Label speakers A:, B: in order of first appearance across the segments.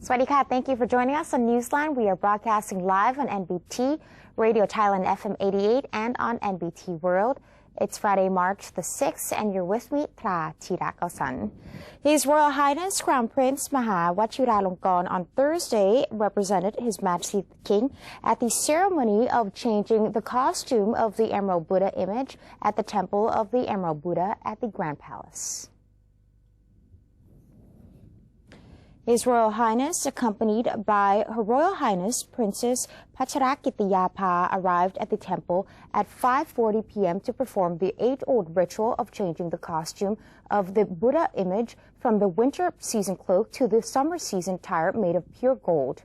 A: Swadika, thank you for joining us on Newsline. We are broadcasting live on NBT, Radio Thailand FM 88, and on NBT World. It's Friday, March the 6th, and you're with me, Tra Chirakasan. His Royal Highness Crown Prince Maha Vajiralongkorn on Thursday represented His Majesty the King at the ceremony of changing the costume of the Emerald Buddha image at the Temple of the Emerald Buddha at the Grand Palace. His Royal Highness, accompanied by Her Royal Highness Princess Pacharakitiyapha, arrived at the temple at 5:40 p.m. to perform the age-old ritual of changing the costume of the Buddha image from the winter season cloak to the summer season attire made of pure gold.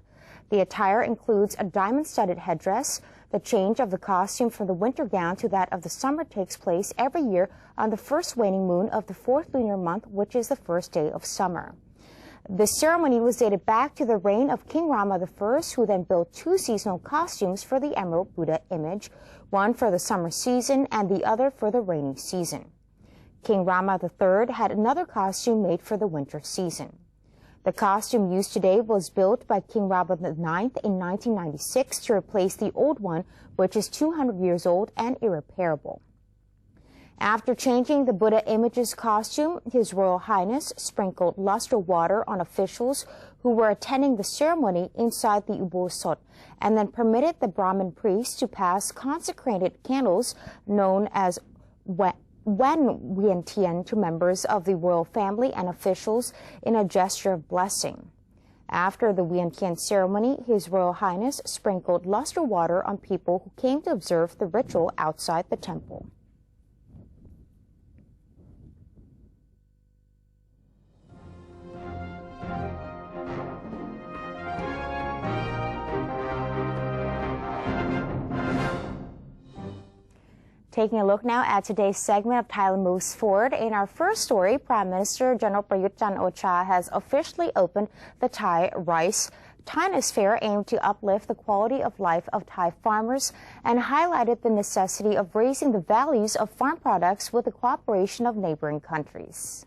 A: The attire includes a diamond-studded headdress. The change of the costume from the winter gown to that of the summer takes place every year on the first waning moon of the fourth lunar month, which is the first day of summer. The ceremony was dated back to the reign of King Rama I, who then built two seasonal costumes for the Emerald Buddha image, one for the summer season and the other for the rainy season. King Rama III had another costume made for the winter season. The costume used today was built by King Rama IX in 1996 to replace the old one, which is 200 years old and irreparable. After changing the Buddha image's costume, His Royal Highness sprinkled luster water on officials who were attending the ceremony inside the Ubosot and then permitted the Brahmin priests to pass consecrated candles known as Wen Wien Tian to members of the royal family and officials in a gesture of blessing. After the Wien Tian ceremony, His Royal Highness sprinkled luster water on people who came to observe the ritual outside the temple. Taking a look now at today's segment of Thailand Moves Forward. In our first story, Prime Minister General Prayut Chan-o-cha has officially opened the Thai Rice Thailand Fair, aimed to uplift the quality of life of Thai farmers and highlighted the necessity of raising the values of farm products with the cooperation of neighboring countries.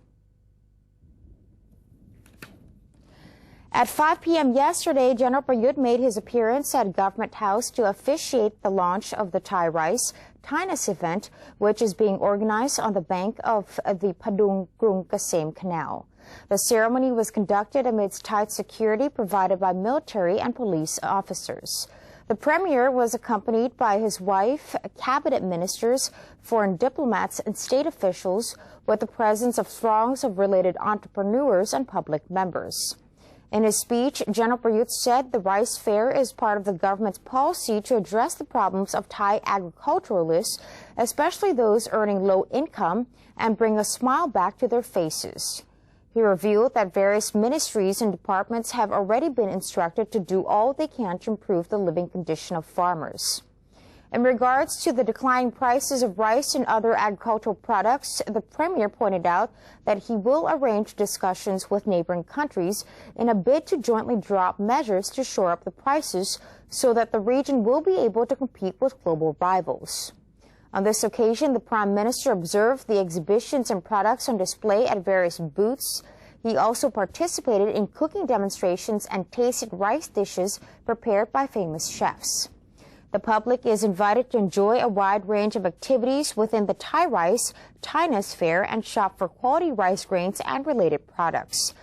A: At 5 p.m. yesterday, General Prayut made his appearance at Government House to officiate the launch of the Thai Rice Thailand event, which is being organized on the bank of the Padung Krung Kasem Canal. The ceremony was conducted amidst tight security provided by military and police officers. The Premier was accompanied by his wife, cabinet ministers, foreign diplomats, and state officials, with the presence of throngs of related entrepreneurs and public members. In his speech, General Prayut said the Rice Fair is part of the government's policy to address the problems of Thai agriculturalists, especially those earning low income, and bring a smile back to their faces. He revealed that various ministries and departments have already been instructed to do all they can to improve the living condition of farmers. In regards to the declining prices of rice and other agricultural products, the Premier pointed out that he will arrange discussions with neighboring countries in a bid to jointly draw up measures to shore up the prices so that the region will be able to compete with global rivals. On this occasion, the Prime Minister observed the exhibitions and products on display at various booths. He also participated in cooking demonstrations and tasted rice dishes prepared by famous chefs. The public is invited to enjoy a wide range of activities within the Thai Rice Thailand Fair and shop for quality rice grains and related products.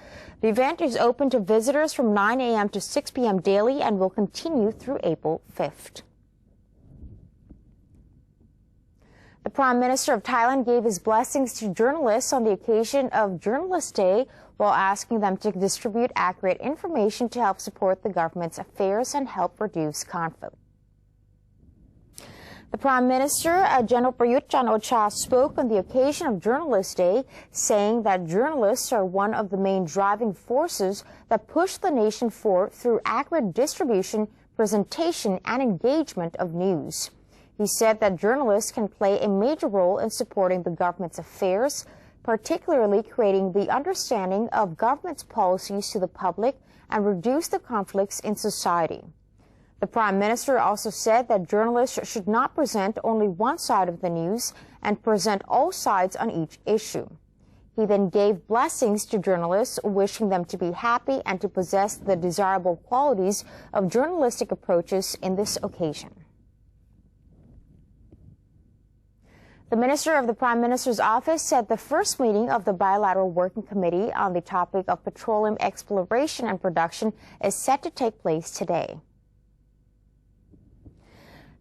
A: The event is open to visitors from 9 a.m. to 6 p.m. daily and will continue through April 5th. The Prime Minister of Thailand gave his blessings to journalists on the occasion of Journalist Day while asking them to distribute accurate information to help support the government's affairs and help reduce conflict. The Prime Minister, General Prayut Chan-o-cha, spoke on the occasion of Journalist Day, saying that journalists are one of the main driving forces that push the nation forward through accurate distribution, presentation, and engagement of news. He said that journalists can play a major role in supporting the government's affairs, particularly creating the understanding of government's policies to the public and reduce the conflicts in society. The Prime Minister also said that journalists should not present only one side of the news and present all sides on each issue. He then gave blessings to journalists, wishing them to be happy and to possess the desirable qualities of journalistic approaches in this occasion. The Minister of the Prime Minister's office said the first meeting of the Bilateral Working Committee on the topic of petroleum exploration and production is set to take place today.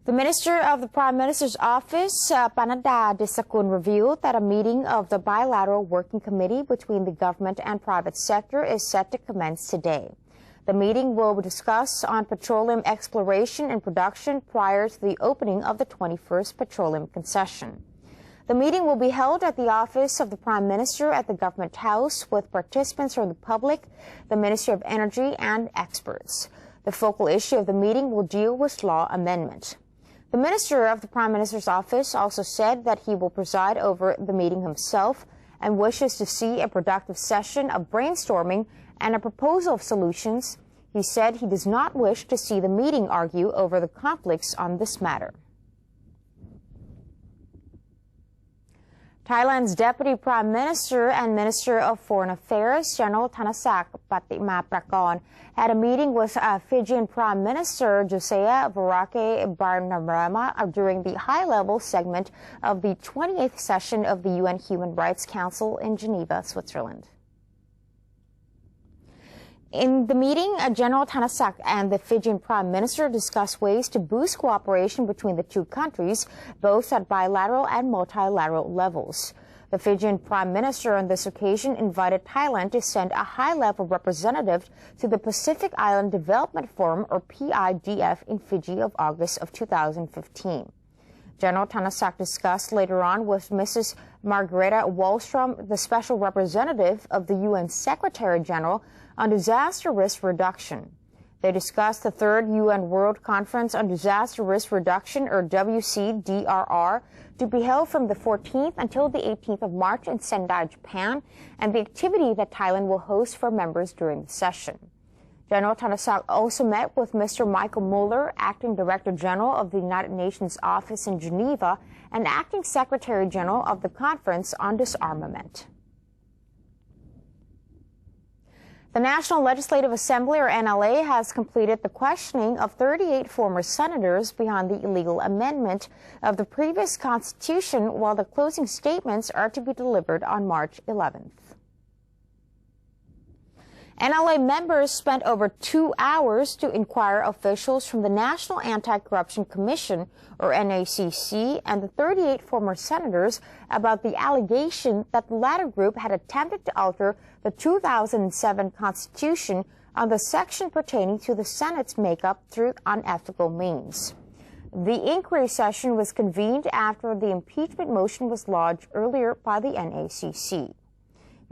A: The Minister of the Prime Minister's office, Panada Disakun, revealed that a meeting of the Bilateral Working Committee between the government and private sector is set to commence today. The meeting will discuss on petroleum exploration and production prior to the opening of the 21st petroleum concession. The meeting will be held at the office of the Prime Minister at the Government House with participants from the public, the Ministry of Energy, and experts. The focal issue of the meeting will deal with law amendment. The Minister of the Prime Minister's office also said that he will preside over the meeting himself and wishes to see a productive session of brainstorming and a proposal of solutions. He said he does not wish to see the meeting argue over the conflicts on this matter. Thailand's Deputy Prime Minister and Minister of Foreign Affairs, General Thanasak Patimaprakon, had a meeting with Fijian Prime Minister Josiah Vorake Barnarama during the high-level segment of the 28th session of the UN Human Rights Council in Geneva, Switzerland. In the meeting, General Thanasak and the Fijian Prime Minister discussed ways to boost cooperation between the two countries, both at bilateral and multilateral levels. The Fijian Prime Minister on this occasion invited Thailand to send a high-level representative to the Pacific Island Development Forum, or PIDF, in Fiji of August of 2015. General Thanasak discussed later on with Mrs. Margareta Wallström, the Special Representative of the UN Secretary General on Disaster Risk Reduction. They discussed the third UN World Conference on Disaster Risk Reduction, or WCDRR, to be held from the 14th until the 18th of March in Sendai, Japan, and the activity that Thailand will host for members during the session. General Thanasak also met with Mr. Michael Mueller, Acting Director General of the United Nations Office in Geneva and Acting Secretary General of the Conference on Disarmament. The National Legislative Assembly, or NLA, has completed the questioning of 38 former senators behind the illegal amendment of the previous Constitution, while the closing statements are to be delivered on March 11th. NLA members spent over 2 hours to inquire officials from the National Anti-Corruption Commission, or NACC, and the 38 former senators about the allegation that the latter group had attempted to alter the 2007 Constitution on the section pertaining to the Senate's makeup through unethical means. The inquiry session was convened after the impeachment motion was lodged earlier by the NACC.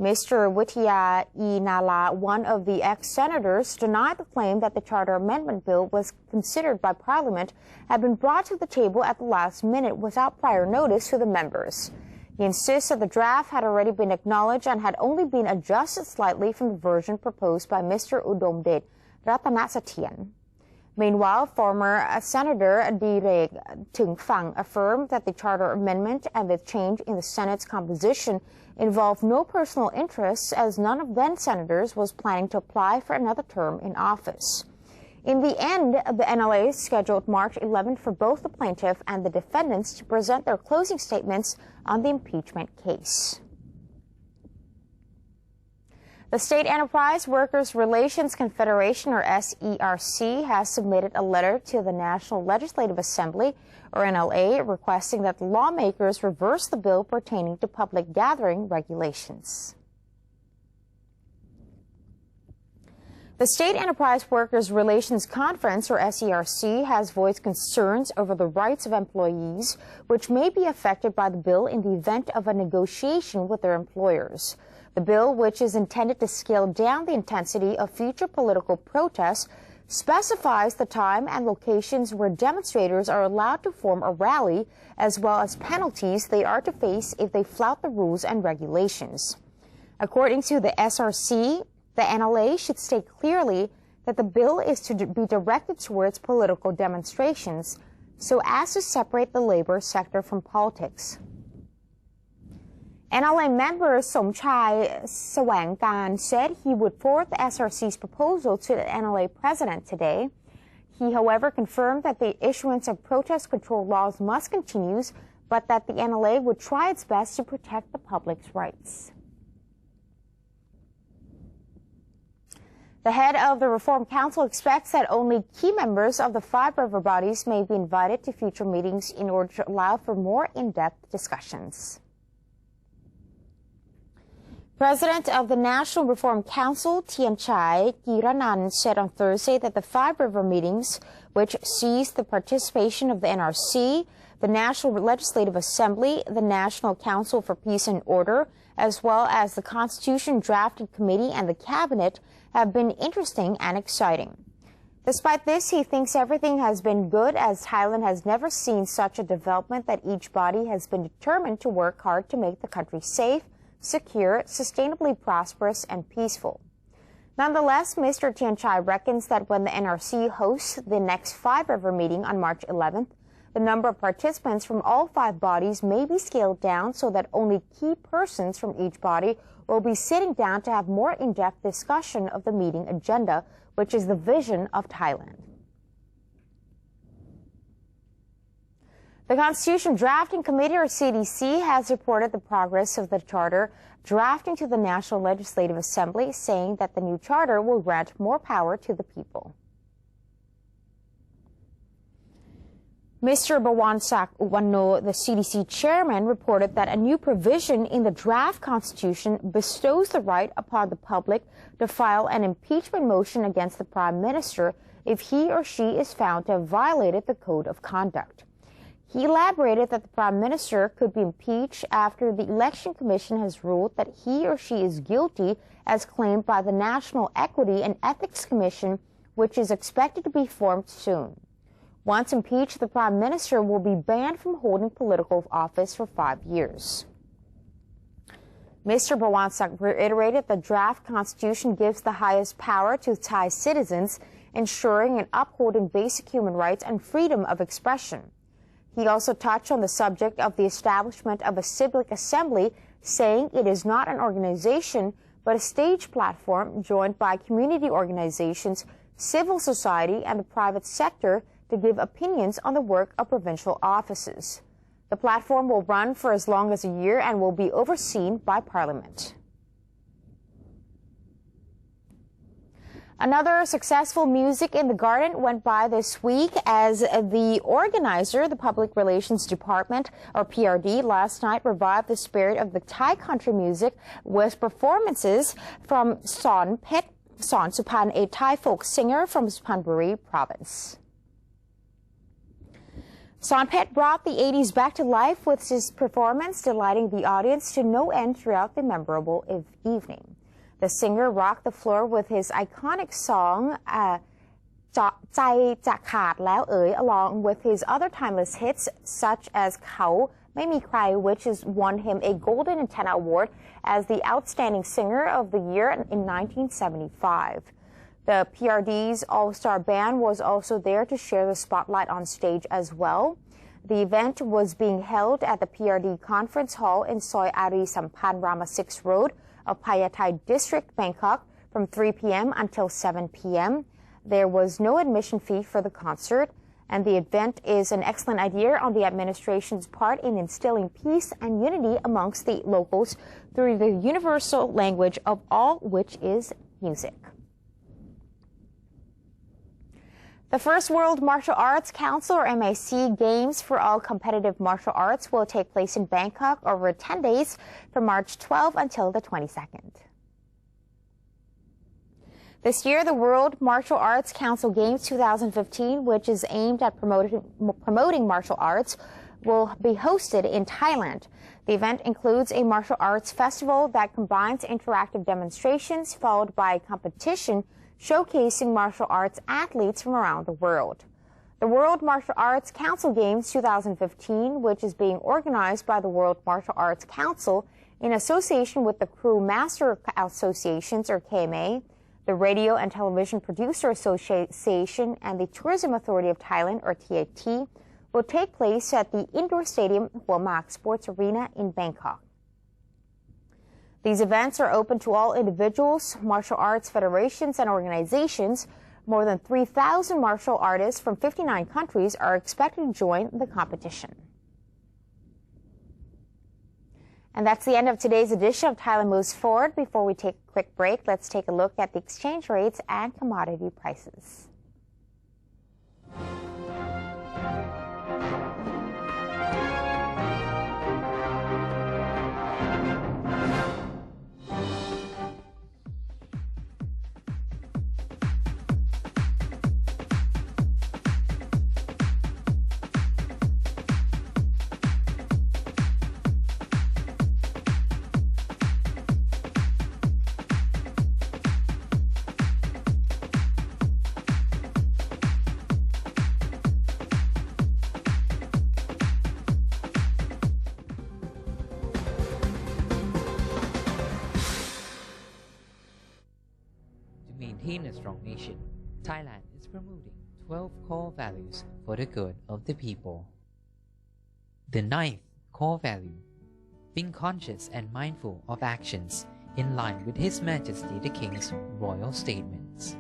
A: Mr. Wittia E. Nala, one of the ex-senators, denied the claim that the Charter Amendment Bill was considered by Parliament had been brought to the table at the last minute without prior notice to the members. He insists that the draft had already been acknowledged and had only been adjusted slightly from the version proposed by Mr. Udomdet Ratanasathian. Meanwhile, former Senator Direk Tungfang affirmed that the Charter Amendment and the change in the Senate's composition involved no personal interests, as none of then-senators was planning to apply for another term in office. In the end, the NLA scheduled March 11th for both the plaintiff and the defendants to present their closing statements on the impeachment case. The State Enterprise Workers Relations Confederation, or SERC, has submitted a letter to the National Legislative Assembly, or NLA, requesting that the lawmakers reverse the bill pertaining to public gathering regulations. The State Enterprise Workers Relations Conference, or SERC, has voiced concerns over the rights of employees, which may be affected by the bill in the event of a negotiation with their employers. The bill, which is intended to scale down the intensity of future political protests, specifies the time and locations where demonstrators are allowed to form a rally, as well as penalties they are to face if they flout the rules and regulations. According to the SRC, the NLA should state clearly that the bill is to be directed towards political demonstrations, so as to separate the labor sector from politics. NLA member Somchai Sawangkan said he would forward the SRC's proposal to the NLA president today. He, however, confirmed that the issuance of protest control laws must continue, but that the NLA would try its best to protect the public's rights. The head of the Reform Council expects that only key members of the 5 river bodies may be invited to future meetings in order to allow for more in-depth discussions. President of the National Reform Council, Tianchai Kiranan, said on Thursday that the 5 river meetings, which seized the participation of the NRC, the National Legislative Assembly, the National Council for Peace and Order, as well as the Constitution Drafting Committee and the Cabinet, have been interesting and exciting. Despite this, he thinks everything has been good, as Thailand has never seen such a development that each body has been determined to work hard to make the country safe, secure, sustainably prosperous, and peaceful. Nonetheless, Mr. Tianchai reckons that when the NRC hosts the next 5 river meeting on March 11th, the number of participants from all 5 bodies may be scaled down so that only key persons from each body will be sitting down to have more in-depth discussion of the meeting agenda, which is the vision of Thailand. The Constitution Drafting Committee, or CDC, has reported the progress of the charter drafting to the National Legislative Assembly, saying that the new charter will grant more power to the people. Mr. Bawansak Uwano, the CDC chairman, reported that a new provision in the draft constitution bestows the right upon the public to file an impeachment motion against the prime minister if he or she is found to have violated the code of conduct. He elaborated that the prime minister could be impeached after the election commission has ruled that he or she is guilty, as claimed by the National Equity and Ethics Commission, which is expected to be formed soon. Once impeached, the prime minister will be banned from holding political office for 5 years. Mr. Bawansak reiterated the draft constitution gives the highest power to Thai citizens, ensuring and upholding basic human rights and freedom of expression. He also touched on the subject of the establishment of a civic assembly, saying it is not an organization, but a stage platform joined by community organizations, civil society, and the private sector to give opinions on the work of provincial offices. The platform will run for as long as a year and will be overseen by Parliament. Another successful Music in the Garden went by this week as the organizer, the Public Relations Department, or PRD, last night revived the spirit of the Thai country music with performances from Son Pet Son Supan, a Thai folk singer from Suphanburi province. Son Pet brought the 80s back to life with his performance, delighting the audience to no end throughout the memorable evening. The singer rocked the floor with his iconic song, Chai Ja Khaat Lao Oi, along with his other timeless hits, such as Khao Mai Mi Krai, which has won him a Golden Antenna Award as the Outstanding Singer of the Year in 1975. The PRD's All-Star Band was also there to share the spotlight on stage as well. The event was being held at the PRD Conference Hall in Soi Ari Sampan Rama 6 Road of Payathai District, Bangkok, from 3 p.m. until 7 p.m. There was no admission fee for the concert, and the event is an excellent idea on the administration's part in instilling peace and unity amongst the locals through the universal language of all, which is music. The first World Martial Arts Council, or MAC, Games for all competitive martial arts will take place in Bangkok over 10 days from March 12 until the 22nd. This year, the World Martial Arts Council Games 2015, which is aimed at promoting martial arts, will be hosted in Thailand. The event includes a martial arts festival that combines interactive demonstrations followed by a competition showcasing martial arts athletes from around the world. The World Martial Arts Council Games 2015, which is being organized by the World Martial Arts Council in association with the Crew Master Associations, or KMA, the Radio and Television Producer Association, and the Tourism Authority of Thailand, or TAT, will take place at the indoor stadium Hua Mak Sports Arena in Bangkok. These events are open to all individuals, martial arts federations, and organizations. More than 3,000 martial artists from 59 countries are expected to join the competition. And that's the end of today's edition of Thailand Moves Forward. Before we take a quick break, let's take a look at the exchange rates and commodity prices.
B: Maintain a strong nation, Thailand is promoting 12 core values for the good of the people. The 9th core value, being conscious and mindful of actions in line with His Majesty the King's royal statements.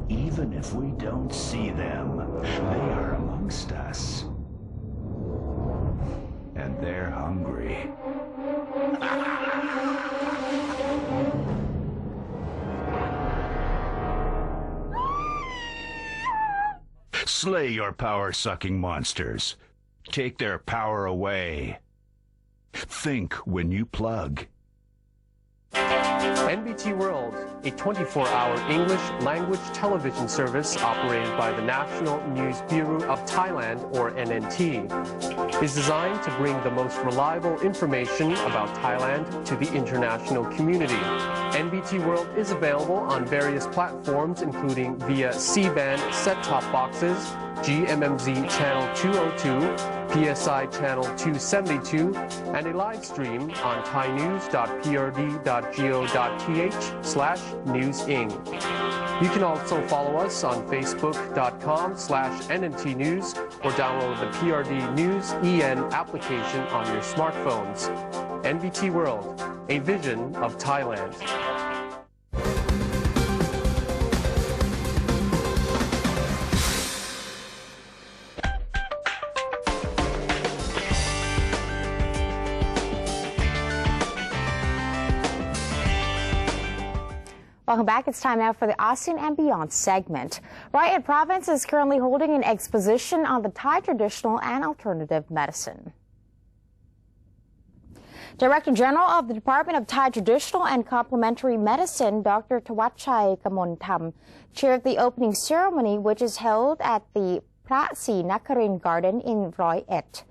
C: Even if we don't see them, they are amongst us. And they're hungry. Slay your power-sucking monsters. Take their power away. Think when you plug.
D: NBT World, a 24-hour English language television service operated by the National News Bureau of Thailand, or NNT, is designed to bring the most reliable information about Thailand to the international community. NBT World is available on various platforms, including via C-band set-top boxes, GMMZ Channel 202, PSI Channel 272, and a live stream on thainews.prd.go.th/newsing. You can also follow us on facebook.com/NNT News or download the PRD News EN application on your smartphones. NBT World, a vision of Thailand.
A: Welcome back. It's time now for the ASEAN and Beyond segment. Raya Province is currently holding an exposition on the Thai traditional and alternative medicine. Director General of the Department of Thai Traditional and Complementary Medicine, Dr. Thawatchai Kamontham, chaired the opening ceremony, which is held at the Phra Sri Nakarin Garden in Roi Et.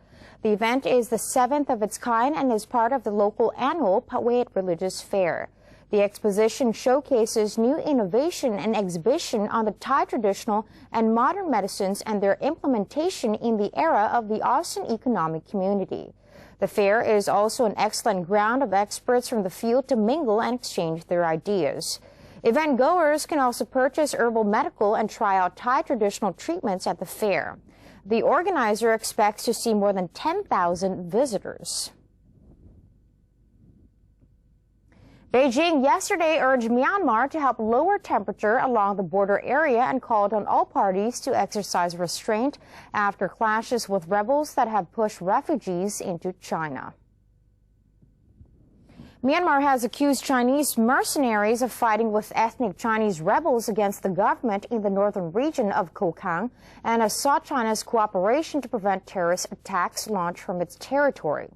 A: The event is the 7th of its kind and is part of the local annual Phawet Religious Fair. The exposition showcases new innovation and exhibition on the Thai traditional and modern medicines and their implementation in the era of the ASEAN Economic Community. The fair is also an excellent ground of experts from the field to mingle and exchange their ideas. Event goers can also purchase herbal medical and try out Thai traditional treatments at the fair. The organizer expects to see more than 10,000 visitors. Beijing yesterday urged Myanmar to help lower temperature along the border area and called on all parties to exercise restraint after clashes with rebels that have pushed refugees into China. Myanmar has accused Chinese mercenaries of fighting with ethnic Chinese rebels against the government in the northern region of Kokang and has sought China's cooperation to prevent terrorist attacks launched from its territory.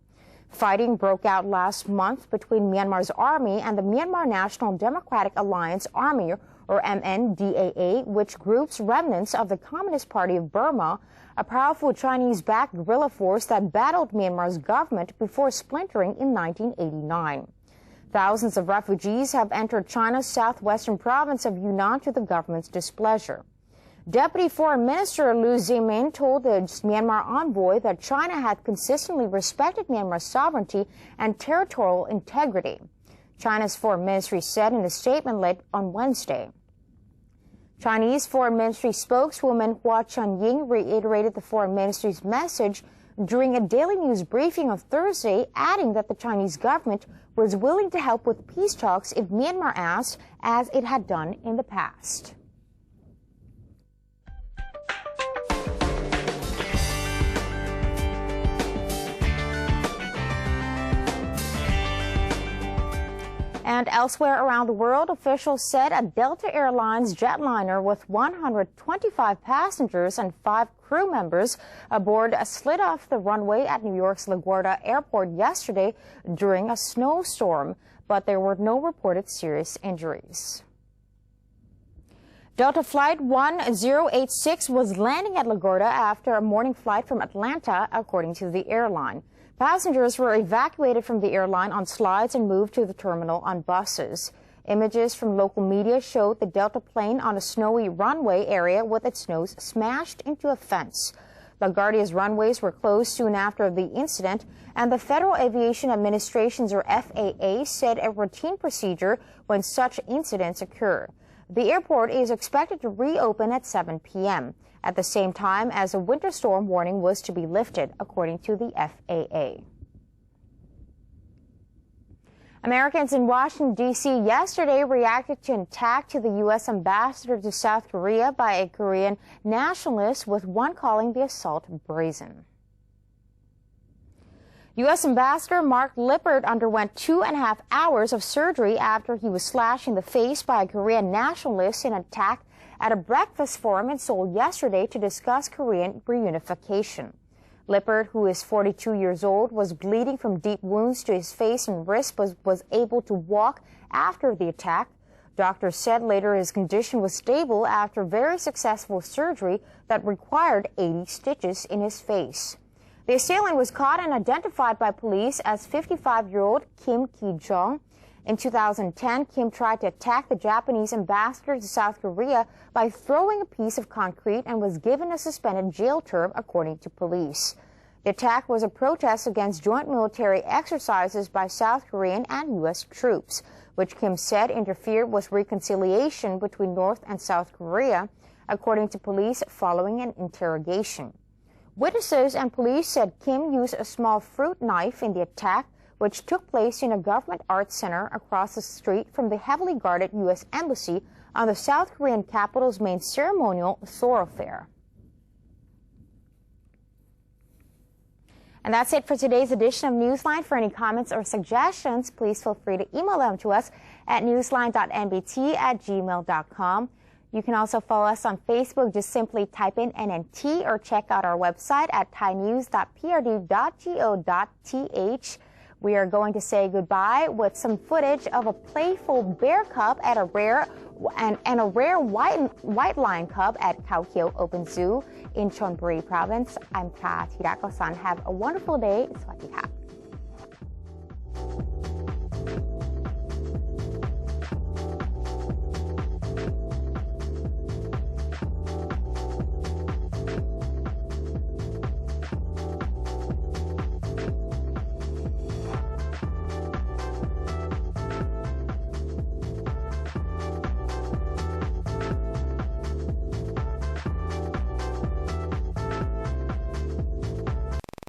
A: Fighting broke out last month between Myanmar's army and the Myanmar National Democratic Alliance Army, or MNDAA, which groups remnants of the Communist Party of Burma, a powerful Chinese-backed guerrilla force that battled Myanmar's government before splintering in 1989. Thousands of refugees have entered China's southwestern province of Yunnan to the government's displeasure. Deputy Foreign Minister Liu Zemin told the Myanmar envoy that China had consistently respected Myanmar's sovereignty and territorial integrity. China's foreign ministry said in a statement late on Wednesday. Chinese Foreign Ministry spokeswoman Hua Chunying reiterated the Foreign Ministry's message during a daily news briefing on Thursday, adding that the Chinese government was willing to help with peace talks if Myanmar asked, as it had done in the past. And elsewhere around the world, officials said a Delta Airlines jetliner with 125 passengers and 5 crew members aboard slid off the runway at New York's LaGuardia Airport yesterday during a snowstorm, but there were no reported serious injuries. Delta Flight 1086 was landing at LaGuardia after a morning flight from Atlanta, according to the airline. Passengers were evacuated from the airline on slides and moved to the terminal on buses. Images from local media showed the Delta plane on a snowy runway area with its nose smashed into a fence. LaGuardia's runways were closed soon after the incident, and the Federal Aviation Administration's, or FAA, said a routine procedure when such incidents occur. The airport is expected to reopen at 7 p.m. at the same time as a winter storm warning was to be lifted, according to the FAA. Americans in Washington, D.C. yesterday reacted to an attack to the U.S. ambassador to South Korea by a Korean nationalist, with one calling the assault brazen. U.S. Ambassador Mark Lippert underwent 2.5 hours of surgery after he was slashed in the face by a Korean nationalist in an attack at a breakfast forum in Seoul yesterday to discuss Korean reunification. Lippert, who is 42 years old, was bleeding from deep wounds to his face and wrist, but was able to walk after the attack. Doctors said later his condition was stable after very successful surgery that required 80 stitches in his face. The assailant was caught and identified by police as 55-year-old Kim Ki-jong. In 2010, Kim tried to attack the Japanese ambassador to South Korea by throwing a piece of concrete and was given a suspended jail term, according to police. The attack was a protest against joint military exercises by South Korean and U.S. troops, which Kim said interfered with reconciliation between North and South Korea, according to police following an interrogation. Witnesses and police said Kim used a small fruit knife in the attack, which took place in a government arts center across the street from the heavily guarded U.S. Embassy on the South Korean capital's main ceremonial thoroughfare. And that's it for today's edition of Newsline. For any comments or suggestions, please feel free to email them to us at newsline.nbt@gmail.com. You can also follow us on Facebook. Just simply type in NNT or check out our website at thainews.prd.go.th. We are going to say goodbye with some footage of a playful bear cub at a rare white lion cub at Khao Keo Open Zoo in Chonburi Province. I'm Ka Thirakosan. Have a wonderful day. Sawasdee ka.